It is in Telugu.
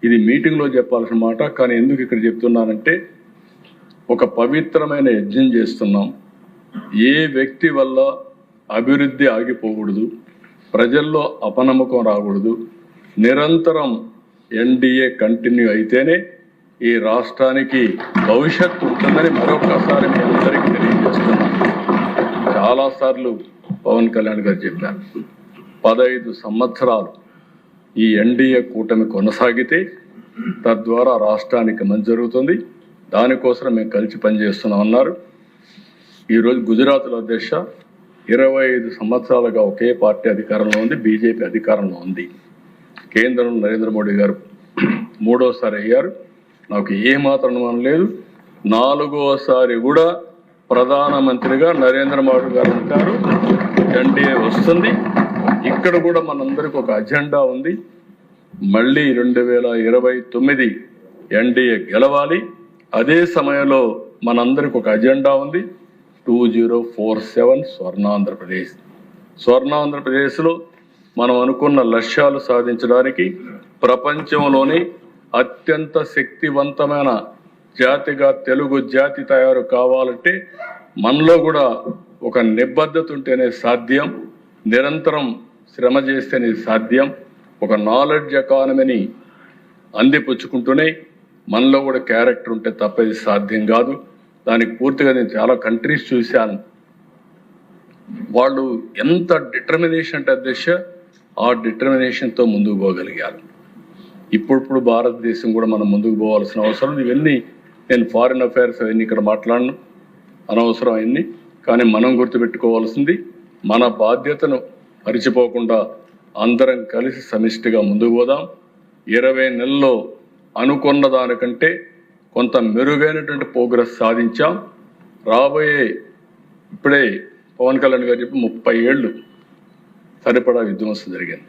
ఇది మీటింగ్లో చెప్పాల్సిన మాట, కానీ ఎందుకు ఇక్కడ చెప్తున్నానంటే ఒక పవిత్రమైన యజ్ఞం చేస్తున్నాం. ఏ వ్యక్తి వల్ల అభివృద్ధి ఆగిపోకూడదు, ప్రజల్లో అపనమ్మకం రాకూడదు. నిరంతరం ఎన్డీఏ కంటిన్యూ అయితేనే ఈ రాష్ట్రానికి భవిష్యత్తు ఉంటుందని మరొకసారి మీ అందరికీ తెలియజేస్తున్నాను. చాలాసార్లు పవన్ కళ్యాణ్ గారు చెప్పారు, 15 సంవత్సరాలు ఈ ఎన్డీఏ కూటమి కొనసాగితే తద్వారా రాష్ట్రానికి మంచి జరుగుతుంది, దానికోసం మేము కలిసి పనిచేస్తున్నాం అన్నారు. ఈరోజు గుజరాత్లో అధ్యక్ష 25 సంవత్సరాలుగా ఒకే పార్టీ అధికారంలో ఉంది, బీజేపీ అధికారంలో ఉంది. కేంద్రంలో నరేంద్ర మోడీ గారు 3వసారి అయ్యారు. నాకు ఏమాత్రం అనుమానం లేదు, 4వసారి కూడా ప్రధానమంత్రిగా నరేంద్ర మోడీ గారు ఉంటారు. ఎన్డీఏ వస్తుంది. ఇక్కడ కూడా మనందరికి ఒక అజెండా ఉంది. మళ్ళీ 2029 ఎన్డీఏ గెలవాలి. అదే సమయంలో మనందరికి ఒక అజెండా ఉంది, 2047 స్వర్ణాంధ్రప్రదేశ్. స్వర్ణాంధ్రప్రదేశ్లో మనం అనుకున్న లక్ష్యాలు సాధించడానికి ప్రపంచంలోనే అత్యంత శక్తివంతమైన జాతిగా తెలుగు జాతి తయారు కావాలంటే మనలో కూడా ఒక నిబద్ధత ఉంటేనే సాధ్యం, నిరంతరం శ్రమ చేస్తేనే సాధ్యం. ఒక నాలెడ్జ్ ఎకానమీని అందిపుచ్చుకుంటూనే మనలో కూడా క్యారెక్టర్ ఉంటే తప్ప ఇది సాధ్యం కాదు. దానికి పూర్తిగా నేను చాలా కంట్రీస్ చూశాను, వాళ్ళు ఎంత డిటర్మినేషన్ అంటే అధ్యక్ష, ఆ డిటర్మినేషన్తో ముందుకు పోగలిగారు. ఇప్పుడు భారతదేశం కూడా మనం ముందుకు పోవాల్సిన అవసరం. ఇవన్నీ నేను ఫారిన్ అఫైర్స్ అవన్నీ ఇక్కడ మాట్లాడను, అనవసరం అవన్నీ. కానీ మనం గుర్తుపెట్టుకోవాల్సింది, మన బాధ్యతను మరిచిపోకుండా అందరం కలిసి సమిష్టిగా ముందుకు పోదాం. 20 నెలల్లో అనుకున్న దానికంటే కొంత మెరుగైనటువంటి ప్రోగ్రెస్ సాధించాం. రాబోయే ఇప్పుడే పవన్ కళ్యాణ్ గారు చెప్పి 30 ఏళ్ళు సరిపడా విధ్వంసం జరిగింది.